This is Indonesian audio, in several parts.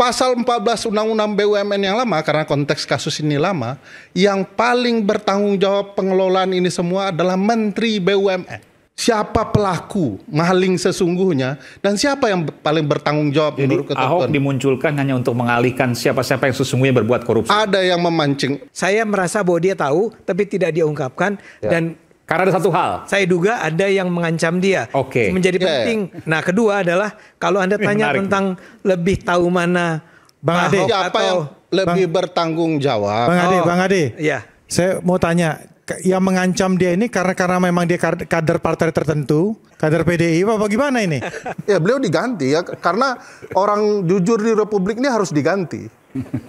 Pasal 14 Undang-Undang BUMN yang lama, karena konteks kasus ini lama, yang paling bertanggung jawab pengelolaan ini semua adalah Menteri BUMN. Siapa pelaku maling sesungguhnya dan siapa yang paling bertanggung jawab menurut Jadi ketentuan? Ahok dimunculkan hanya untuk mengalihkan siapa-siapa yang sesungguhnya berbuat korupsi. Ada yang memancing. Saya merasa bahwa dia tahu tapi tidak diungkapkan dan Karena ada satu hal. saya duga ada yang mengancam dia. Oke. Menjadi penting. Nah, kedua adalah kalau Anda tanya menarik. tentang lebih tahu mana Bang Ade. Ahok Siapa yang lebih bertanggung jawab? Bang Ade, ya. saya mau tanya, yang mengancam dia ini karena memang dia kader partai tertentu, kader PDI, apa gimana ini? Ya beliau diganti ya, karena orang jujur di Republik ini harus diganti.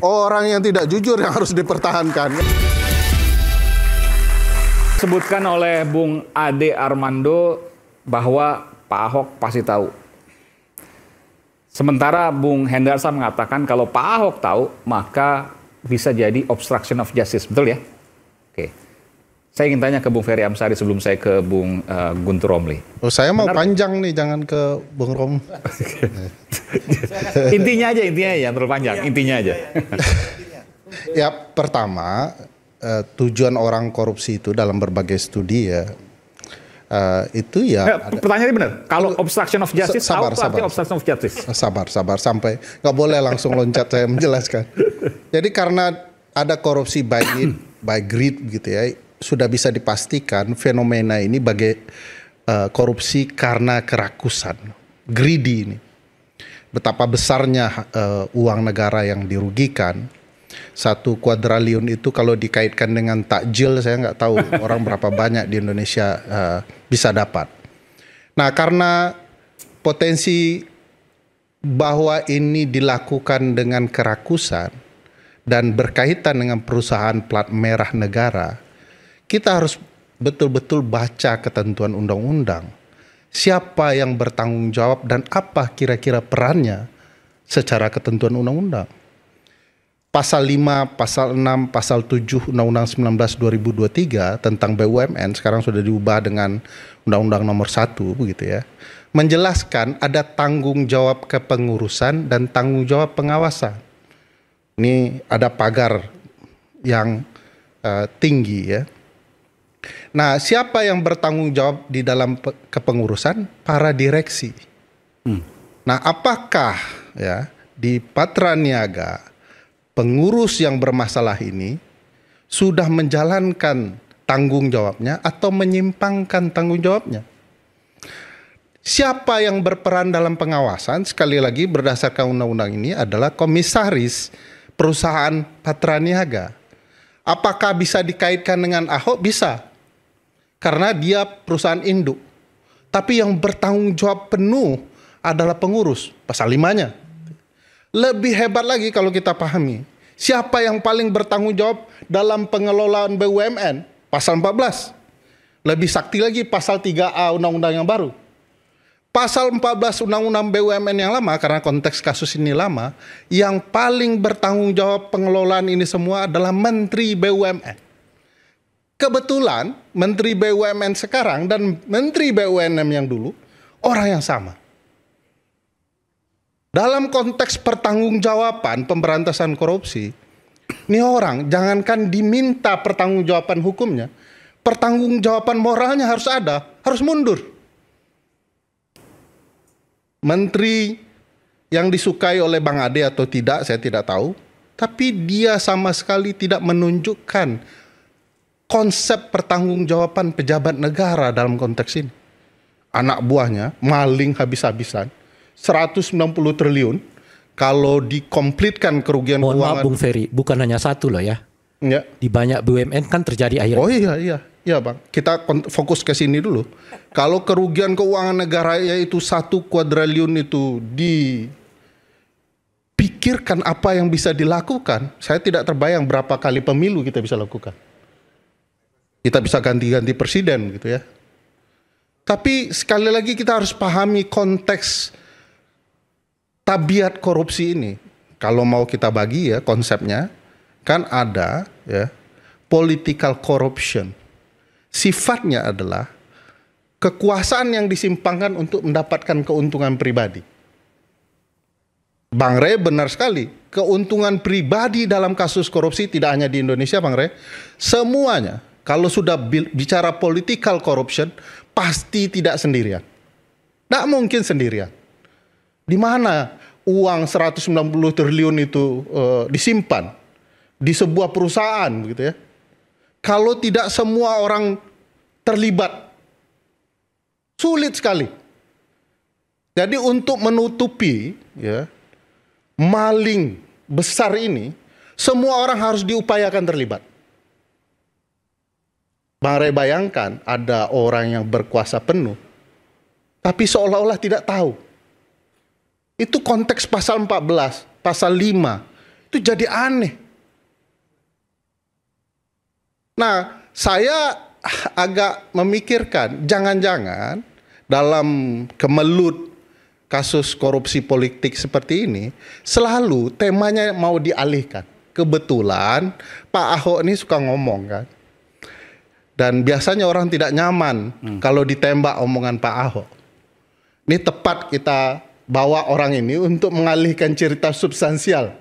Orang yang tidak jujur yang harus dipertahankan. Sebutkan oleh Bung Ade Armando bahwa Pak Ahok pasti tahu. Sementara Bung Hendarsa mengatakan kalau Pak Ahok tahu, maka bisa jadi obstruction of justice. Betul ya? Oke. Saya ingin tanya ke Bung Ferry Amsari sebelum saya ke Bung Guntur Romli. Oh, saya mau panjang nih, jangan ke Bung Rom. Intinya aja yang terlalu panjang. Intinya aja. Ya, pertama, tujuan orang korupsi itu dalam berbagai studi ya, itu ya. Pertanyaannya benar. Kalau obstruction of justice, Sabar. obstruction of justice. Sabar sampai nggak boleh langsung loncat saya menjelaskan. Jadi karena ada korupsi by greed gitu ya, sudah bisa dipastikan fenomena ini sebagai korupsi karena kerakusan, greedy ini. Betapa besarnya uang negara yang dirugikan. 1 kuadriliun itu kalau dikaitkan dengan takjil, saya nggak tahu orang berapa banyak di Indonesia bisa dapat. Nah, karena potensi bahwa ini dilakukan dengan kerakusan dan berkaitan dengan perusahaan plat merah negara, kita harus betul-betul baca ketentuan undang-undang. Siapa yang bertanggung jawab dan apa kira-kira perannya secara ketentuan undang-undang. Pasal 5, Pasal 6, Pasal 7 Undang-Undang 19 2023 tentang BUMN sekarang sudah diubah dengan Undang-Undang nomor 1 begitu ya. Menjelaskan ada tanggung jawab kepengurusan dan tanggung jawab pengawasan. Ini ada pagar yang tinggi ya. Nah, siapa yang bertanggung jawab di dalam kepengurusan? Para direksi. Nah, apakah ya di Patra Niaga pengurus yang bermasalah ini sudah menjalankan tanggung jawabnya atau menyimpangkan tanggung jawabnya? Siapa yang berperan dalam pengawasan? Sekali lagi berdasarkan undang-undang ini adalah komisaris perusahaan Patra Niaga. Apakah bisa dikaitkan dengan Ahok? Bisa. Karena dia perusahaan induk. Tapi yang bertanggung jawab penuh adalah pengurus, pasal 5-nya. Lebih hebat lagi kalau kita pahami, siapa yang paling bertanggung jawab dalam pengelolaan BUMN? Pasal 14. Lebih sakti lagi pasal 3A undang-undang yang baru. Pasal 14 Undang-Undang BUMN yang lama, karena konteks kasus ini lama, yang paling bertanggung jawab pengelolaan ini semua adalah Menteri BUMN. Kebetulan Menteri BUMN sekarang dan Menteri BUMN yang dulu orang yang sama. Dalam konteks pertanggungjawaban pemberantasan korupsi, ini orang jangankan diminta pertanggungjawaban hukumnya, pertanggungjawaban moralnya harus ada, harus mundur. Menteri yang disukai oleh Bang Ade atau tidak, saya tidak tahu, tapi dia sama sekali tidak menunjukkan konsep pertanggungjawaban pejabat negara dalam konteks ini. Anak buahnya maling habis-habisan. 190 triliun kalau dikomplitkan kerugian Mohon keuangan. maaf Bung Ferry, bukan hanya satu loh ya. Ya. Di banyak BUMN kan terjadi akhirnya. Oh iya Bang. Kita fokus ke sini dulu. Kalau kerugian keuangan negara yaitu 1 kuadriliun itu dipikirkan apa yang bisa dilakukan, saya tidak terbayang berapa kali pemilu kita bisa lakukan. Kita bisa ganti-ganti presiden gitu ya. Tapi sekali lagi kita harus pahami konteks tabiat korupsi ini. Kalau mau kita bagi ya konsepnya, kan ada ya political corruption. Sifatnya adalah kekuasaan yang disimpangkan untuk mendapatkan keuntungan pribadi. Bang Rey benar sekali. Keuntungan pribadi dalam kasus korupsi tidak hanya di Indonesia, Bang Rey. Semuanya, kalau sudah bicara political corruption, pasti tidak sendirian. Tidak mungkin sendirian. Di mana uang 190 triliun itu disimpan? Di sebuah perusahaan, begitu ya. Kalau tidak semua orang terlibat, sulit sekali. Jadi untuk menutupi ya, maling besar ini, semua orang harus diupayakan terlibat. Bang Rey bayangkan ada orang yang berkuasa penuh, tapi seolah-olah tidak tahu. Itu konteks pasal 14, pasal 5, itu jadi aneh. Nah, saya agak memikirkan, jangan-jangan dalam kemelut kasus korupsi politik seperti ini, selalu temanya mau dialihkan. Kebetulan Pak Ahok ini suka ngomong kan. Dan biasanya orang tidak nyaman kalau ditembak omongan Pak Ahok. Ini tepat kita bawa orang ini untuk mengalihkan cerita substansial.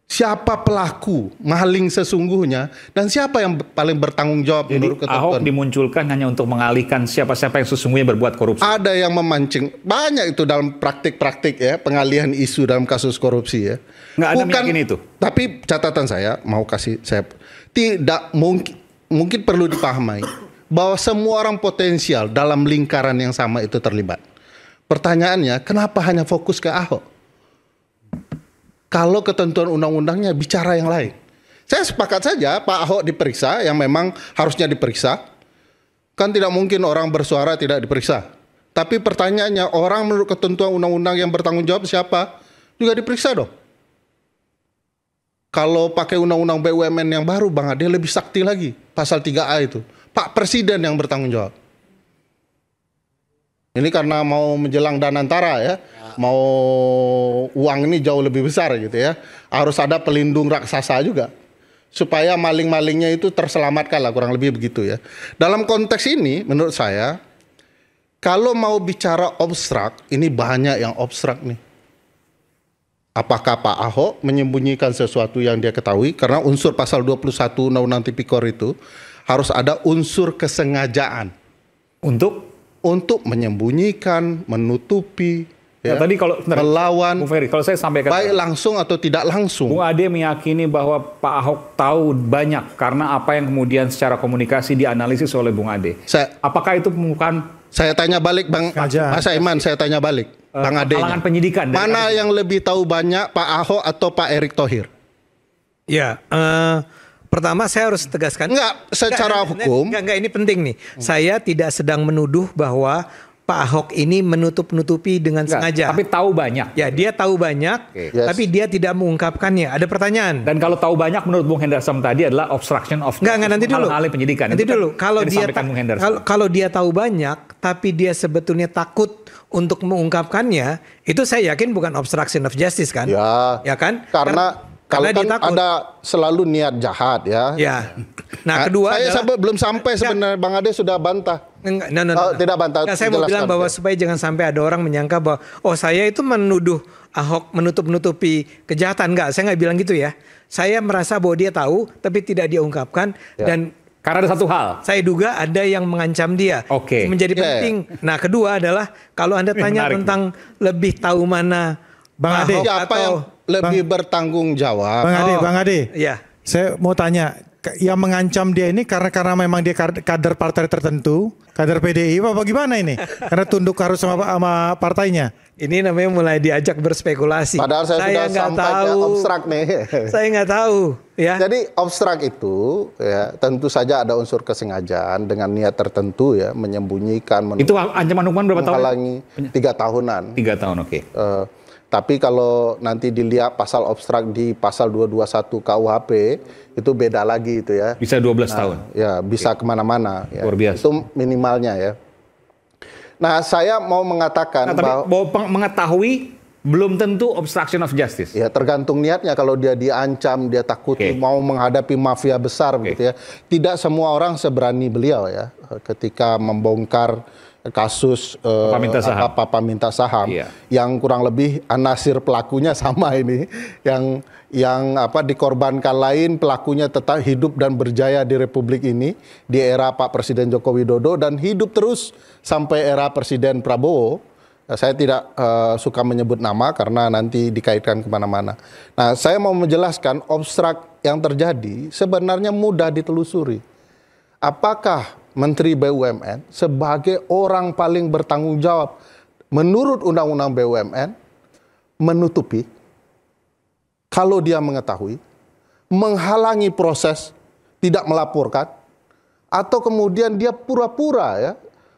Siapa pelaku maling sesungguhnya dan siapa yang paling bertanggung jawab menurut Jadi ketentuan. Ahok dimunculkan hanya untuk mengalihkan siapa-siapa yang sesungguhnya berbuat korupsi. Ada yang memancing, banyak itu dalam praktik-praktik ya, pengalihan isu dalam kasus korupsi ya. Nggak ada meyakini itu. Tapi catatan saya mau kasih saya tidak mungkin perlu dipahami bahwa semua orang potensial dalam lingkaran yang sama itu terlibat. Pertanyaannya, kenapa hanya fokus ke Ahok? Kalau ketentuan undang-undangnya bicara yang lain. Saya sepakat saja Pak Ahok diperiksa yang memang harusnya diperiksa. Kan tidak mungkin orang bersuara tidak diperiksa. Tapi pertanyaannya, orang menurut ketentuan undang-undang yang bertanggung jawab siapa? Juga diperiksa dong. Kalau pakai undang-undang BUMN yang baru, Bang Ade lebih sakti lagi. Pasal 3A itu. Pak Presiden yang bertanggung jawab. Ini karena mau menjelang Danantara ya. Mau uang ini jauh lebih besar gitu ya. Harus ada pelindung raksasa juga. Supaya maling-malingnya itu terselamatkan lah, kurang lebih begitu ya. Dalam konteks ini menurut saya, kalau mau bicara obstrak, ini banyak yang obstrak nih. Apakah Pak Ahok menyembunyikan sesuatu yang dia ketahui? Karena unsur pasal 21 Undang-Undang Tipikor itu harus ada unsur kesengajaan. Untuk menyembunyikan, menutupi, ya, tadi kalau melawan, Bung Ferry, kalau saya sampaikan baik langsung atau tidak langsung. Bung Ade meyakini bahwa Pak Ahok tahu banyak karena apa yang kemudian secara komunikasi dianalisis oleh Bung Ade. Apakah itu bukan? Saya tanya balik Bang Mas Aiman, saya tanya balik Bang Ade. Kalangan penyidikan. Mana yang lebih tahu banyak, Pak Ahok atau Pak Erick Thohir? Ya, pertama saya harus tegaskan. Enggak, secara hukum. Enggak, ini penting nih. Saya tidak sedang menuduh bahwa Pak Ahok ini menutup-nutupi dengan sengaja. Tapi tahu banyak. Ya, dia tahu banyak, tapi dia tidak mengungkapkannya. Ada pertanyaan. Dan kalau tahu banyak menurut Bung Hendarsam tadi adalah obstruction of nanti dulu. hal-hal penyidikan. Nanti dulu. Kalau dia tahu banyak, tapi dia sebetulnya takut untuk mengungkapkannya, itu saya yakin bukan obstruction of justice kan? Ya kan? Karena kalau kan ada selalu niat jahat ya. Ya. Nah, kedua saya belum sampai sebenarnya Bang Ade sudah bantah. Tidak bantah. Saya mau bilang bahwa supaya jangan sampai ada orang menyangka bahwa saya itu menuduh Ahok menutup-nutupi kejahatan. Enggak, saya nggak bilang gitu ya. Saya merasa bahwa dia tahu tapi tidak dia ungkapkan dan karena ada satu hal. Saya duga ada yang mengancam dia. Menjadi penting. Nah, kedua adalah kalau Anda tanya tentang lebih tahu mana Bang Ade, siapa yang lebih bertanggung jawab? Bang Ade. Ya. Saya mau tanya, yang mengancam dia ini karena memang dia kader partai tertentu, kader PDI, apa gimana ini? Karena tunduk harus sama partainya. Ini namanya mulai diajak berspekulasi. Padahal saya sudah sampai ke obstrak nih. Saya nggak tahu. Ya. Jadi obstrak itu ya tentu saja ada unsur kesengajaan dengan niat tertentu ya, menyembunyikan. Itu ancaman hukuman berapa tahun? Menghalangi 3 tahunan. 3 tahun, oke. Tapi kalau nanti dilihat pasal obstrak di pasal 221 KUHP itu beda lagi itu ya. Bisa 12 tahun. Ya bisa kemana-mana. Ya. Luar biasa. Itu minimalnya ya. Nah saya mau mengatakan bahwa mengetahui belum tentu obstruction of justice. Ya tergantung niatnya. Kalau dia diancam, dia takut mau menghadapi mafia besar gitu ya. Tidak semua orang seberani beliau ya ketika membongkar kasus Papa minta saham, Iya. yang kurang lebih anasir pelakunya sama ini, yang dikorbankan lain, pelakunya tetap hidup dan berjaya di Republik ini di era Pak Presiden Joko Widodo dan hidup terus sampai era Presiden Prabowo. Saya tidak suka menyebut nama karena nanti dikaitkan kemana-mana. Nah, saya mau menjelaskan obstrak yang terjadi sebenarnya mudah ditelusuri. Apakah Menteri BUMN sebagai orang paling bertanggung jawab menurut Undang-Undang BUMN menutupi, kalau dia mengetahui, menghalangi proses, tidak melaporkan, atau kemudian dia pura-pura ya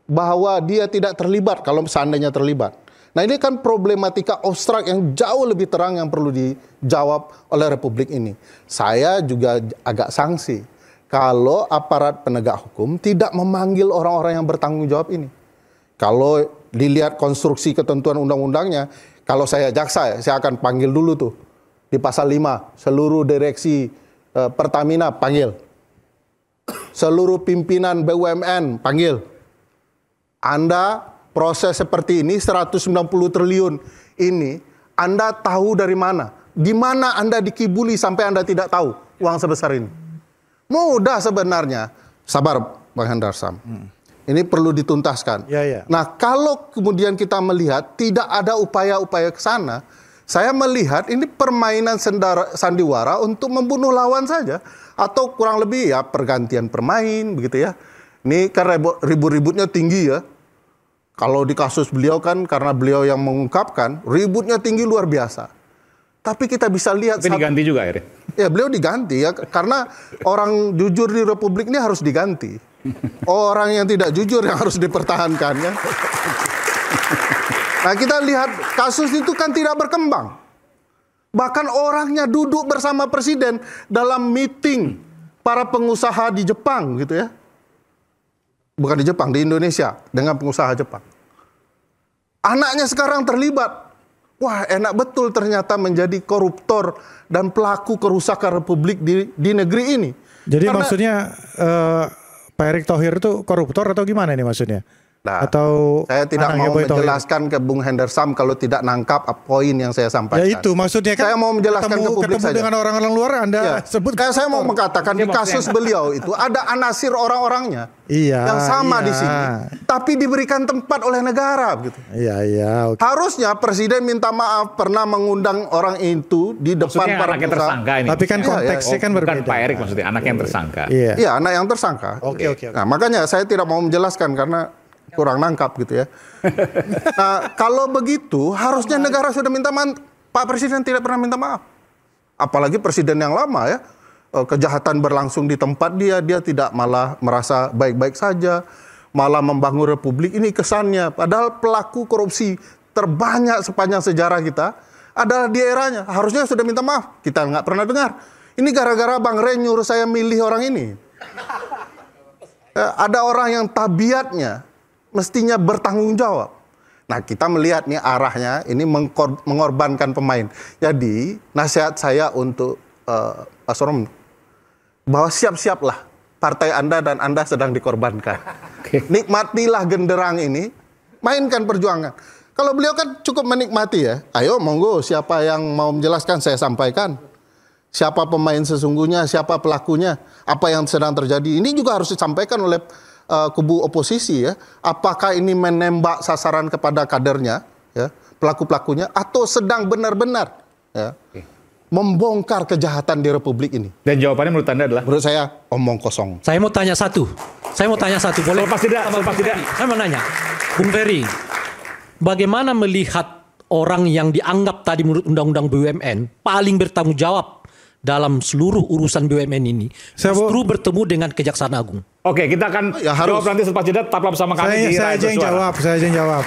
bahwa dia tidak terlibat kalau seandainya terlibat. Nah, ini kan problematika obstrak yang jauh lebih terang yang perlu dijawab oleh Republik ini. Saya juga agak sanksi kalau aparat penegak hukum tidak memanggil orang-orang yang bertanggung jawab ini. Kalau dilihat konstruksi ketentuan undang-undangnya, kalau saya jaksa ya, saya akan panggil dulu tuh. Di pasal 5, seluruh direksi Pertamina panggil. Seluruh pimpinan BUMN panggil. Anda proses seperti ini 190 triliun ini, Anda tahu dari mana? Di mana Anda dikibuli sampai Anda tidak tahu uang sebesar ini? Mudah sebenarnya. Sabar Bang Hendarsam. Ini perlu dituntaskan. Ya. Nah, kalau kemudian kita melihat tidak ada upaya-upaya ke sana, saya melihat ini permainan sandiwara untuk membunuh lawan saja. Atau kurang lebih ya pergantian permain begitu ya. Ini kan ribut-ributnya tinggi ya. Kalau di kasus beliau kan karena beliau yang mengungkapkan, ributnya tinggi luar biasa. Tapi kita bisa lihat... Tapi diganti juga akhirnya. Ya, beliau diganti ya, karena orang jujur di Republik ini harus diganti. Orang yang tidak jujur yang harus dipertahankan ya. Nah, kita lihat kasus itu kan tidak berkembang. Bahkan orangnya duduk bersama presiden dalam meeting para pengusaha di Jepang gitu ya. Bukan di Jepang, di Indonesia dengan pengusaha Jepang. Anaknya sekarang terlibat. Wah, enak betul ternyata menjadi koruptor dan pelaku kerusakan Republik di negeri ini. Jadi maksudnya Pak Erick Thohir itu koruptor atau gimana ini maksudnya? Nah, atau saya tidak mau menjelaskan ke Bung Hendarsam kalau tidak nangkap poin yang saya sampaikan. Ya itu maksudnya kan. Saya mau menjelaskan ke publik ketemu saja. dengan orang-orang luar Anda sebut. Kayak saya mau mengatakan di kasus beliau itu ada anasir orang-orangnya yang sama di sini, tapi diberikan tempat oleh negara gitu. Iya. Okay. Harusnya presiden minta maaf pernah mengundang orang itu di depan Maksudnya para anaknya pengusaha. tersangka ini. Tapi kan konteksnya kan berbeda. Bukan Pak Erick maksudnya, anak yang tersangka. Iya, anak yang tersangka. Oke. Nah, makanya saya tidak mau menjelaskan karena kurang nangkap gitu ya. Nah, kalau begitu harusnya negara sudah minta maaf. Pak Presiden tidak pernah minta maaf. Apalagi presiden yang lama ya. Kejahatan berlangsung di tempat dia tidak malah merasa baik-baik saja. Malah membangun Republik ini kesannya. Padahal pelaku korupsi terbanyak sepanjang sejarah kita adalah di eranya. Harusnya sudah minta maaf. Kita nggak pernah dengar. Ini gara-gara Bang Ray nyuruh saya milih orang ini. Ada orang yang tabiatnya mestinya bertanggung jawab. Nah, kita melihat nih arahnya ini mengorbankan pemain. Jadi, nasihat saya untuk Pak Sorom, bahwa siap-siaplah partai Anda dan Anda sedang dikorbankan. Nikmatilah genderang ini, mainkan perjuangan. Kalau beliau kan cukup menikmati ya. Ayo monggo, siapa yang mau menjelaskan saya sampaikan. Siapa pemain sesungguhnya, siapa pelakunya, apa yang sedang terjadi. Ini juga harus disampaikan oleh kubu oposisi ya. Apakah ini menembak sasaran kepada kadernya, ya, pelaku-pelakunya, atau sedang benar-benar ya, membongkar kejahatan di Republik ini. Dan jawabannya menurut Anda adalah? Menurut saya omong kosong. Saya mau tanya satu, boleh? Lepas tidak. Saya mau nanya, Bung Ferry, bagaimana melihat orang yang dianggap tadi menurut Undang-Undang BUMN paling bertanggung jawab dalam seluruh urusan BUMN ini, justru bertemu dengan Kejaksaan Agung? Oke, kita akan jawab nanti setelah jeda. Tetaplah bersama kami di Saya aja yang jawab.